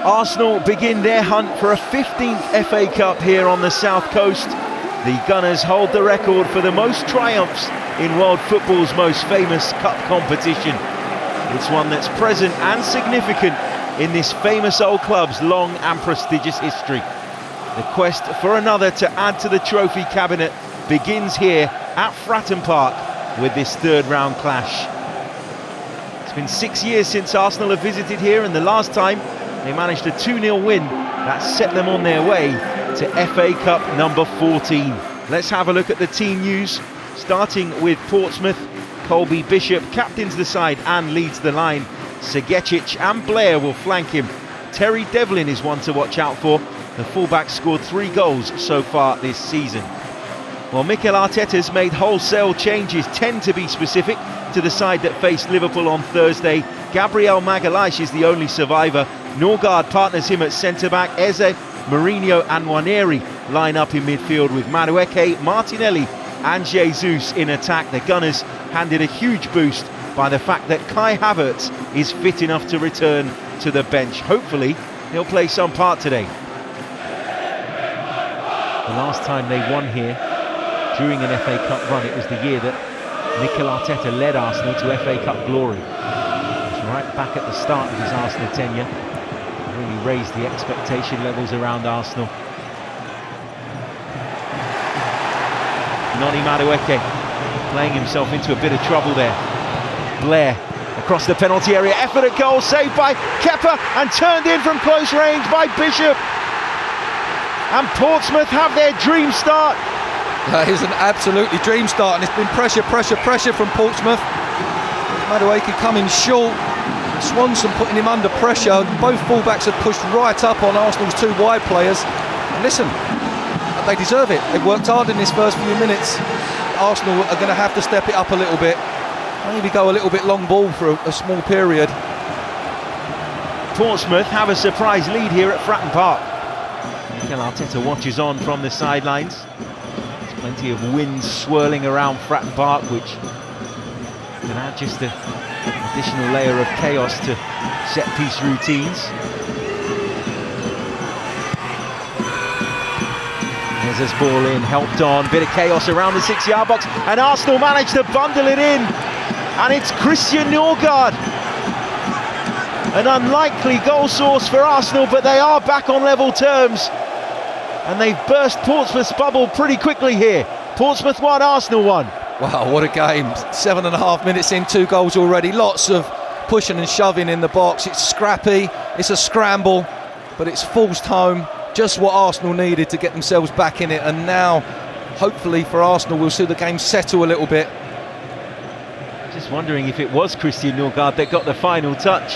Arsenal begin their hunt for a 15th FA Cup here on the South Coast. The Gunners hold the record for the most triumphs in world football's most famous cup competition. It's one that's present and significant in this famous old club's long and prestigious history. The quest for another to add to the trophy cabinet begins here at Fratton Park with this third round clash. It's been 6 years since Arsenal have visited here, and the last time they managed a 2-0 win that set them on their way to FA Cup number 14. Let's have a look at the team news, starting with Portsmouth. Colby Bishop captains the side and leads the line. Segecic and Blair will flank him. Terry Devlin is one to watch out for. The fullback scored 3 goals so far this season. Well, Mikel Arteta's made wholesale changes, 10 to be specific, to the side that faced Liverpool on Thursday. Gabriel Magalhaes is the only survivor. Norgard partners him at centre-back. Eze, Mourinho and Nwaneri line up in midfield with Madueke, Martinelli and Jesus in attack. The Gunners handed a huge boost by the fact that Kai Havertz is fit enough to return to the bench. Hopefully he'll play some part today. The last time they won here during an FA Cup run, it was the year that Mikel Arteta led Arsenal to FA Cup glory. It was right back at the start of his Arsenal tenure. Really raised the expectation levels around Arsenal. Noni Madueke playing himself into a bit of trouble there. Blair across the penalty area, effort at goal, saved by Kepa and turned in from close range by Bishop. And Portsmouth have their dream start. That is an absolutely dream start, and it's been pressure from Portsmouth. Madueke coming short, Swanson putting him under pressure. Both fullbacks have pushed right up on Arsenal's 2 wide players. And listen, they deserve it. They've worked hard in this first few minutes. Arsenal are going to have to step it up a little bit. Maybe go a little bit long ball for a small period. Portsmouth have a surprise lead here at Fratton Park. Mikel Arteta watches on from the sidelines. There's plenty of wind swirling around Fratton Park, which can add just an additional layer of chaos to set-piece routines. There's this ball in, helped on, bit of chaos around the 6-yard box, and Arsenal managed to bundle it in. And it's Christian Norgard. An unlikely goal source for Arsenal, but they are back on level terms. And they've burst Portsmouth's bubble pretty quickly here. Portsmouth 1, Arsenal 1. Wow, what a game. 7.5 minutes in, 2 goals already. Lots of pushing and shoving in the box. It's scrappy, it's a scramble, but it's forced home. Just what Arsenal needed to get themselves back in it. And now, hopefully for Arsenal, we'll see the game settle a little bit. Just wondering if it was Christian Norgard that got the final touch.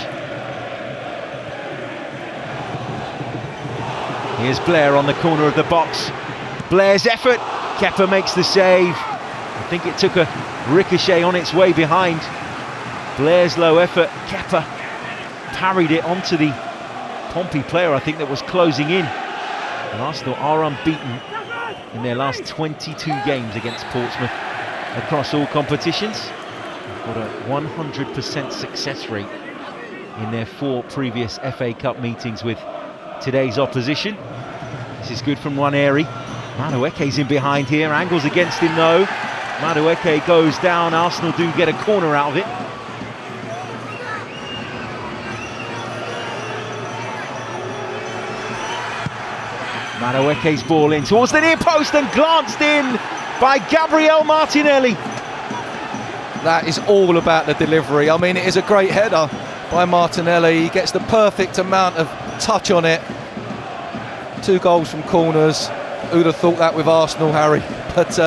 Here's Blair on the corner of the box. Blair's effort, Kepa makes the save. I think it took a ricochet on its way behind. Blair's low effort, Kepa parried it onto the Pompey player, I think, that was closing in. And Arsenal are unbeaten in their last 22 games against Portsmouth across all competitions. They've got a 100% success rate in their 4 previous FA Cup meetings with today's opposition. This is good from Nwaneri. Madueke's in behind here, angles against him though. Madueke goes down, Arsenal do get a corner out of it. Madueke's ball in towards the near post and glanced in by Gabriel Martinelli. That is all about the delivery. I mean, it is a great header by Martinelli. He gets the perfect amount of touch on it. 2 goals from corners. Who'd have thought that with Arsenal, Harry? But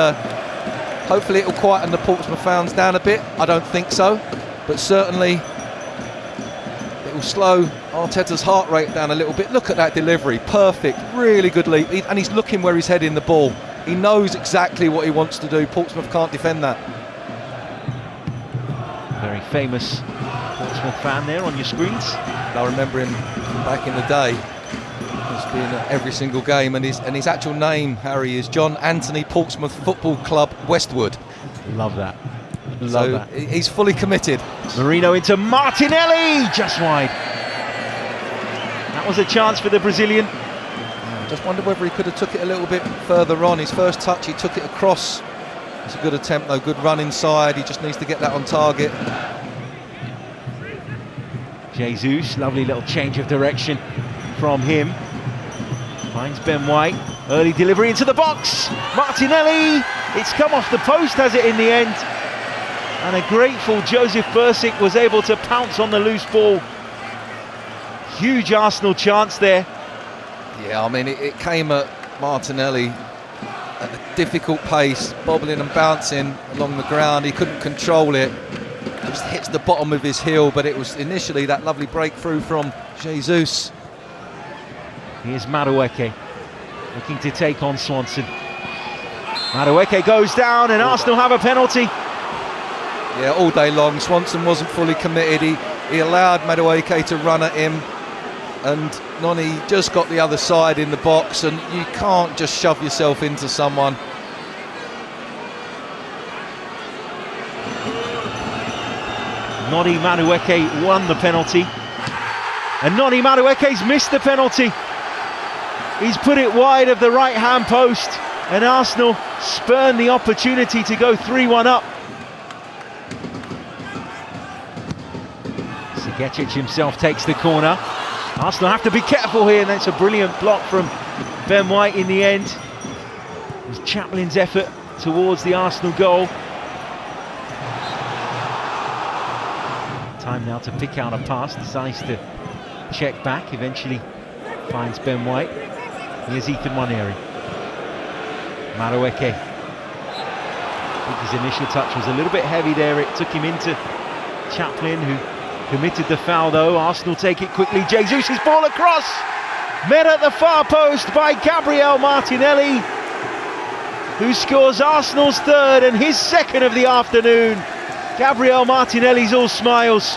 hopefully it'll quieten the Portsmouth fans down a bit. I don't think so, but certainly it will slow Arteta's heart rate down a little bit. Look at that delivery, perfect, really good leap, and he's looking where he's heading the ball. He knows exactly what he wants to do. Portsmouth can't defend that. Very famous Portsmouth fan there on your screens. I remember him from back in the day. He's been at every single game, and his actual name, Harry, is John Anthony Portsmouth Football Club Westwood. Love that. Love that. He's fully committed. Mourinho into Martinelli, just wide. That that was a chance for the Brazilian. Just wonder whether he could have took it a little bit further on. His first touch, he took it across. It's a good attempt though, good run inside. He just needs to get that on target. Jesus, lovely little change of direction from him. Finds Ben White, early delivery into the box. Martinelli, it's come off the post, has it, in the end. And a grateful Joseph Bursic was able to pounce on the loose ball. Huge Arsenal chance there. Yeah, I mean, it came at Martinelli at a difficult pace, bobbling and bouncing along the ground. He couldn't control it. Just hits the bottom of his heel, but it was initially that lovely breakthrough from Jesus. Here's Madueke looking to take on Swanson. Madueke goes down and Arsenal have a penalty. Yeah, all day long. Swanson wasn't fully committed. He allowed Madueke to run at him, and Noni just got the other side in the box, and you can't just shove yourself into someone. Noni Madueke won the penalty, and Noni Madueke's missed the penalty. He's put it wide of the right hand post, and Arsenal spurn the opportunity to go 3-1 up. Sigecic himself takes the corner. Arsenal have to be careful here, and that's a brilliant block from Ben White in the end. It was Chaplin's effort towards the Arsenal goal. Time now to pick out a pass, decides to check back, eventually finds Ben White. Here's Ethan Nwaneri. Madueke. I think his initial touch was a little bit heavy there. It took him into Chaplin, who committed the foul though. Arsenal take it quickly. Jesus' ball across. Met at the far post by Gabriel Martinelli, who scores Arsenal's third and his second of the afternoon. Gabriel Martinelli's all smiles,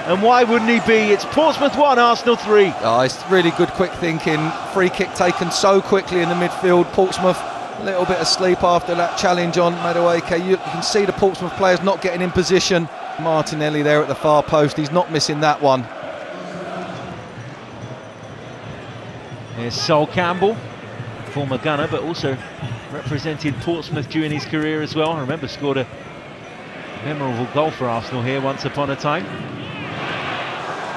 and why wouldn't he be? It's Portsmouth 1, Arsenal 3. Oh, it's really good quick thinking. Free kick taken so quickly in the midfield. Portsmouth a little bit asleep after that challenge on Madueke. You can see the Portsmouth players not getting in position. Martinelli there at the far post, he's not missing that one. There's Sol Campbell, former gunner, but also represented Portsmouth during his career as well. I remember scored a memorable goal for Arsenal here once upon a time.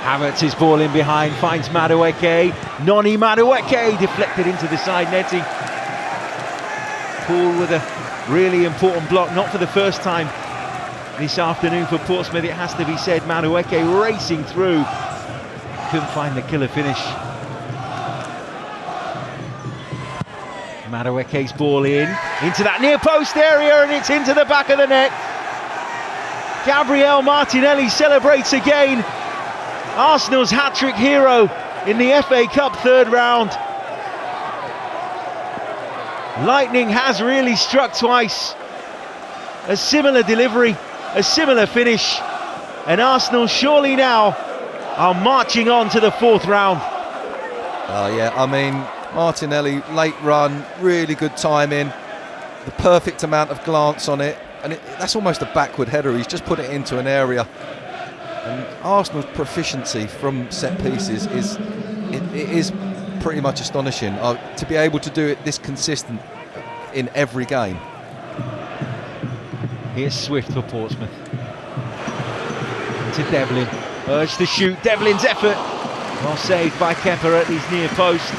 Havertz is ball in behind, finds Madueke. Noni Madueke deflected into the side netting. Paul with a really important block, not for the first time this afternoon for Portsmouth, it has to be said. Madueke racing through, couldn't find the killer finish. Madueke's ball into that near post area, and it's into the back of the net. Gabriel Martinelli celebrates again. Arsenal's hat-trick hero in the FA Cup third round. Lightning has really struck twice. A similar delivery, a similar finish, and Arsenal surely now are marching on to the fourth round. Oh yeah, I mean, Martinelli, late run, really good timing, the perfect amount of glance on it, and that's almost a backward header. He's just put it into an area. And Arsenal's proficiency from set pieces is pretty much astonishing. To be able to do it this consistent in every game. Here's Swift for Portsmouth. To Devlin, urged to shoot. Devlin's effort, well saved by Kepper at his near post.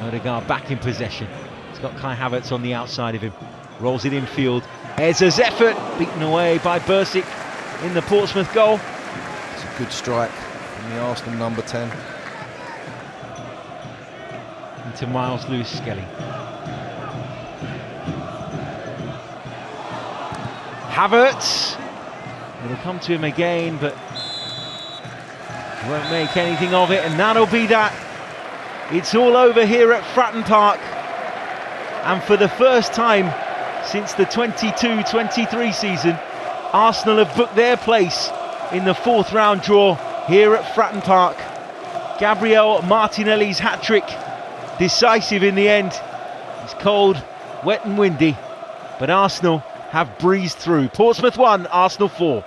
Odegaard back in possession. He's got Kai Havertz on the outside of him. Rolls it infield. Ezza's effort beaten away by Bursic in the Portsmouth goal. It's a good strike from the Arsenal number 10. Into Miles Lewis-Skelly. Havertz. It'll come to him again, but he won't make anything of it, and that'll be that. It's all over here at Fratton Park, and for the first time since the 22-23 season, Arsenal have booked their place in the fourth round draw here at Fratton Park. Gabriel Martinelli's hat-trick, decisive in the end. It's cold, wet and windy, but Arsenal have breezed through. Portsmouth 1, Arsenal 4.